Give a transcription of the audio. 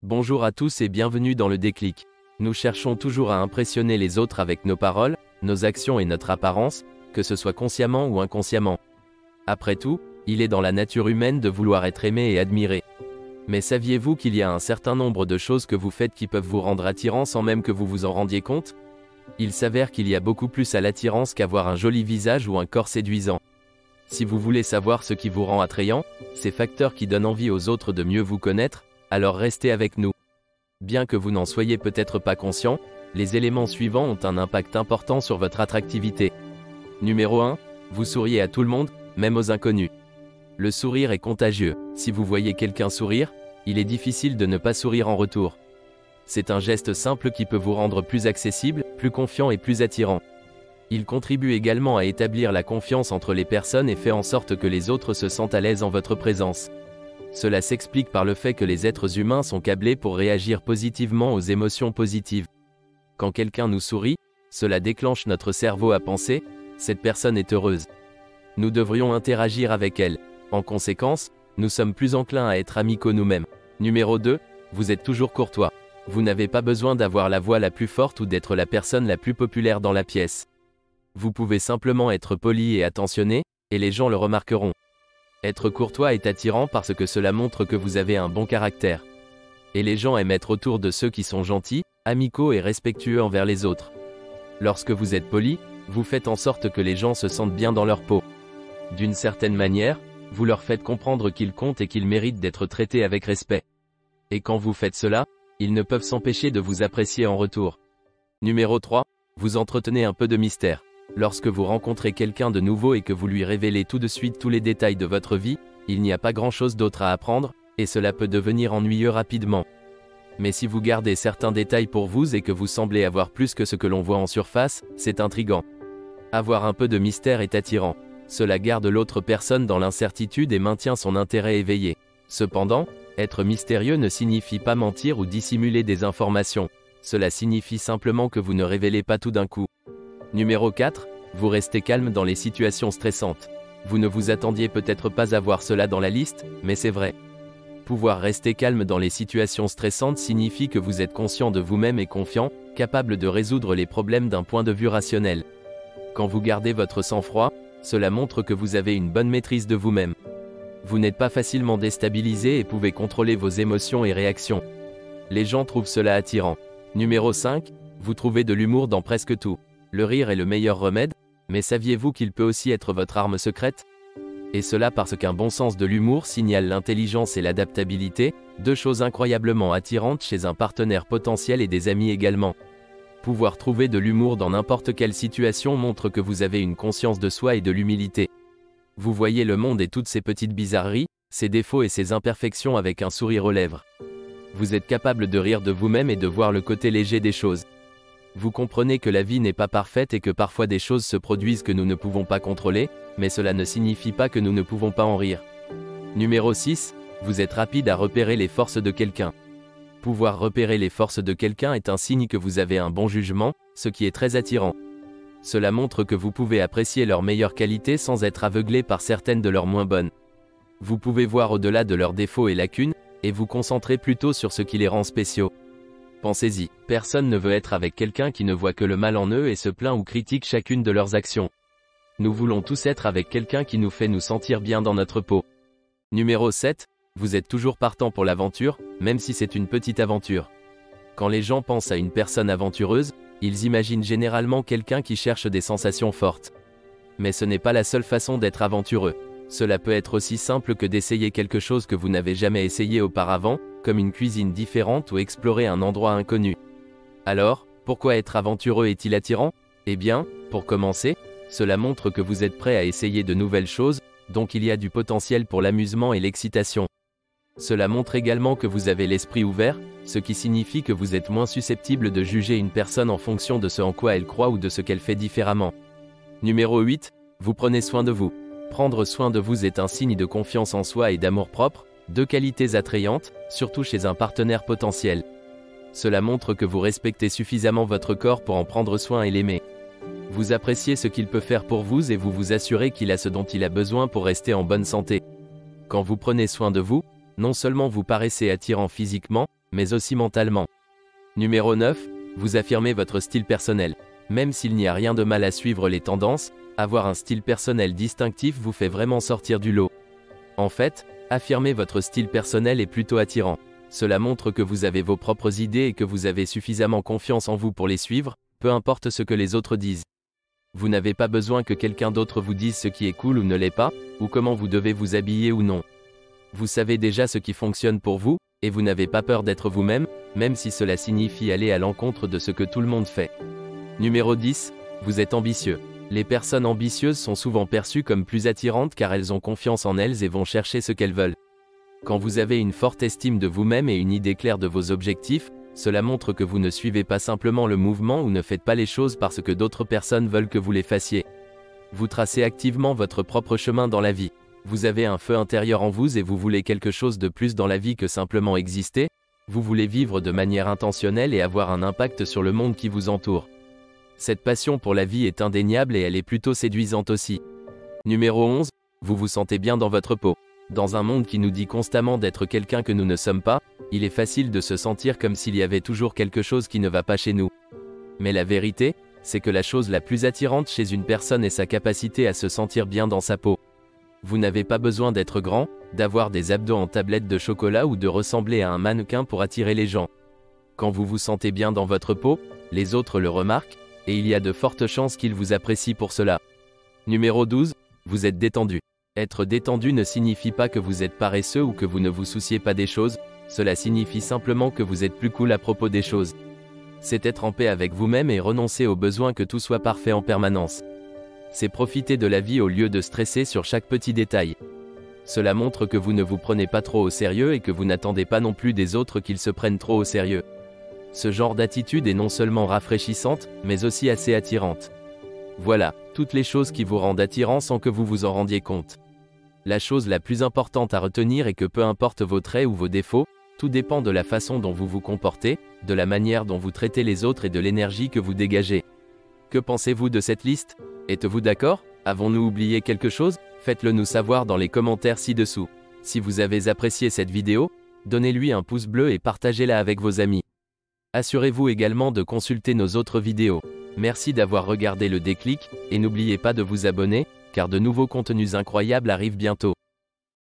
Bonjour à tous et bienvenue dans le déclic. Nous cherchons toujours à impressionner les autres avec nos paroles, nos actions et notre apparence, que ce soit consciemment ou inconsciemment. Après tout, il est dans la nature humaine de vouloir être aimé et admiré. Mais saviez-vous qu'il y a un certain nombre de choses que vous faites qui peuvent vous rendre attirant sans même que vous vous en rendiez compte? Il s'avère qu'il y a beaucoup plus à l'attirance qu'avoir un joli visage ou un corps séduisant. Si vous voulez savoir ce qui vous rend attrayant, ces facteurs qui donnent envie aux autres de mieux vous connaître, alors restez avec nous. Bien que vous n'en soyez peut-être pas conscient, les éléments suivants ont un impact important sur votre attractivité. Numéro 1. Vous souriez à tout le monde, même aux inconnus. Le sourire est contagieux. Si vous voyez quelqu'un sourire, il est difficile de ne pas sourire en retour. C'est un geste simple qui peut vous rendre plus accessible, plus confiant et plus attirant. Il contribue également à établir la confiance entre les personnes et fait en sorte que les autres se sentent à l'aise en votre présence. Cela s'explique par le fait que les êtres humains sont câblés pour réagir positivement aux émotions positives. Quand quelqu'un nous sourit, cela déclenche notre cerveau à penser « cette personne est heureuse ». Nous devrions interagir avec elle. En conséquence, nous sommes plus enclins à être amicaux nous-mêmes. Numéro 2. Vous êtes toujours courtois. Vous n'avez pas besoin d'avoir la voix la plus forte ou d'être la personne la plus populaire dans la pièce. Vous pouvez simplement être poli et attentionné, et les gens le remarqueront. Être courtois est attirant parce que cela montre que vous avez un bon caractère. Et les gens aiment être autour de ceux qui sont gentils, amicaux et respectueux envers les autres. Lorsque vous êtes poli, vous faites en sorte que les gens se sentent bien dans leur peau. D'une certaine manière, vous leur faites comprendre qu'ils comptent et qu'ils méritent d'être traités avec respect. Et quand vous faites cela, ils ne peuvent s'empêcher de vous apprécier en retour. Numéro 3. Vous entretenez un peu de mystère. Lorsque vous rencontrez quelqu'un de nouveau et que vous lui révélez tout de suite tous les détails de votre vie, il n'y a pas grand-chose d'autre à apprendre, et cela peut devenir ennuyeux rapidement. Mais si vous gardez certains détails pour vous et que vous semblez avoir plus que ce que l'on voit en surface, c'est intriguant. Avoir un peu de mystère est attirant. Cela garde l'autre personne dans l'incertitude et maintient son intérêt éveillé. Cependant, être mystérieux ne signifie pas mentir ou dissimuler des informations. Cela signifie simplement que vous ne révélez pas tout d'un coup. Numéro 4. Vous restez calme dans les situations stressantes. Vous ne vous attendiez peut-être pas à voir cela dans la liste, mais c'est vrai. Pouvoir rester calme dans les situations stressantes signifie que vous êtes conscient de vous-même et confiant, capable de résoudre les problèmes d'un point de vue rationnel. Quand vous gardez votre sang-froid, cela montre que vous avez une bonne maîtrise de vous-même. Vous n'êtes pas facilement déstabilisé et pouvez contrôler vos émotions et réactions. Les gens trouvent cela attirant. Numéro 5. Vous trouvez de l'humour dans presque tout. Le rire est le meilleur remède, mais saviez-vous qu'il peut aussi être votre arme secrète? Et cela parce qu'un bon sens de l'humour signale l'intelligence et l'adaptabilité, deux choses incroyablement attirantes chez un partenaire potentiel et des amis également. Pouvoir trouver de l'humour dans n'importe quelle situation montre que vous avez une conscience de soi et de l'humilité. Vous voyez le monde et toutes ses petites bizarreries, ses défauts et ses imperfections avec un sourire aux lèvres. Vous êtes capable de rire de vous-même et de voir le côté léger des choses. Vous comprenez que la vie n'est pas parfaite et que parfois des choses se produisent que nous ne pouvons pas contrôler, mais cela ne signifie pas que nous ne pouvons pas en rire. Numéro 6. Vous êtes rapide à repérer les forces de quelqu'un. Pouvoir repérer les forces de quelqu'un est un signe que vous avez un bon jugement, ce qui est très attirant. Cela montre que vous pouvez apprécier leurs meilleures qualités sans être aveuglé par certaines de leurs moins bonnes. Vous pouvez voir au-delà de leurs défauts et lacunes, et vous concentrer plutôt sur ce qui les rend spéciaux. Pensez-y, personne ne veut être avec quelqu'un qui ne voit que le mal en eux et se plaint ou critique chacune de leurs actions. Nous voulons tous être avec quelqu'un qui nous fait nous sentir bien dans notre peau. Numéro 7. Vous êtes toujours partant pour l'aventure, même si c'est une petite aventure. Quand les gens pensent à une personne aventureuse, ils imaginent généralement quelqu'un qui cherche des sensations fortes. Mais ce n'est pas la seule façon d'être aventureux. Cela peut être aussi simple que d'essayer quelque chose que vous n'avez jamais essayé auparavant, comme une cuisine différente ou explorer un endroit inconnu. Alors, pourquoi être aventureux est-il attirant? Eh bien, pour commencer, cela montre que vous êtes prêt à essayer de nouvelles choses, donc il y a du potentiel pour l'amusement et l'excitation. Cela montre également que vous avez l'esprit ouvert, ce qui signifie que vous êtes moins susceptible de juger une personne en fonction de ce en quoi elle croit ou de ce qu'elle fait différemment. Numéro 8. Vous prenez soin de vous. Prendre soin de vous est un signe de confiance en soi et d'amour-propre, deux qualités attrayantes, surtout chez un partenaire potentiel. Cela montre que vous respectez suffisamment votre corps pour en prendre soin et l'aimer. Vous appréciez ce qu'il peut faire pour vous et vous vous assurez qu'il a ce dont il a besoin pour rester en bonne santé. Quand vous prenez soin de vous, non seulement vous paraissez attirant physiquement, mais aussi mentalement. Numéro 9, vous affirmez votre style personnel. Même s'il n'y a rien de mal à suivre les tendances, avoir un style personnel distinctif vous fait vraiment sortir du lot. En fait, affirmer votre style personnel est plutôt attirant. Cela montre que vous avez vos propres idées et que vous avez suffisamment confiance en vous pour les suivre, peu importe ce que les autres disent. Vous n'avez pas besoin que quelqu'un d'autre vous dise ce qui est cool ou ne l'est pas, ou comment vous devez vous habiller ou non. Vous savez déjà ce qui fonctionne pour vous, et vous n'avez pas peur d'être vous-même, même si cela signifie aller à l'encontre de ce que tout le monde fait. Numéro 10, vous êtes ambitieux. Les personnes ambitieuses sont souvent perçues comme plus attirantes car elles ont confiance en elles et vont chercher ce qu'elles veulent. Quand vous avez une forte estime de vous-même et une idée claire de vos objectifs, cela montre que vous ne suivez pas simplement le mouvement ou ne faites pas les choses parce que d'autres personnes veulent que vous les fassiez. Vous tracez activement votre propre chemin dans la vie. Vous avez un feu intérieur en vous et vous voulez quelque chose de plus dans la vie que simplement exister. Vous voulez vivre de manière intentionnelle et avoir un impact sur le monde qui vous entoure. Cette passion pour la vie est indéniable et elle est plutôt séduisante aussi. Numéro 11, vous vous sentez bien dans votre peau. Dans un monde qui nous dit constamment d'être quelqu'un que nous ne sommes pas, il est facile de se sentir comme s'il y avait toujours quelque chose qui ne va pas chez nous. Mais la vérité, c'est que la chose la plus attirante chez une personne est sa capacité à se sentir bien dans sa peau. Vous n'avez pas besoin d'être grand, d'avoir des abdos en tablette de chocolat ou de ressembler à un mannequin pour attirer les gens. Quand vous vous sentez bien dans votre peau, les autres le remarquent, et il y a de fortes chances qu'ils vous apprécient pour cela. Numéro 12, vous êtes détendu. Être détendu ne signifie pas que vous êtes paresseux ou que vous ne vous souciez pas des choses, cela signifie simplement que vous êtes plus cool à propos des choses. C'est être en paix avec vous-même et renoncer au besoin que tout soit parfait en permanence. C'est profiter de la vie au lieu de stresser sur chaque petit détail. Cela montre que vous ne vous prenez pas trop au sérieux et que vous n'attendez pas non plus des autres qu'ils se prennent trop au sérieux. Ce genre d'attitude est non seulement rafraîchissante, mais aussi assez attirante. Voilà, toutes les choses qui vous rendent attirant sans que vous vous en rendiez compte. La chose la plus importante à retenir est que peu importe vos traits ou vos défauts, tout dépend de la façon dont vous vous comportez, de la manière dont vous traitez les autres et de l'énergie que vous dégagez. Que pensez-vous de cette liste? Êtes-vous d'accord? Avons-nous oublié quelque chose? Faites-le nous savoir dans les commentaires ci-dessous. Si vous avez apprécié cette vidéo, donnez-lui un pouce bleu et partagez-la avec vos amis. Assurez-vous également de consulter nos autres vidéos. Merci d'avoir regardé le déclic, et n'oubliez pas de vous abonner, car de nouveaux contenus incroyables arrivent bientôt.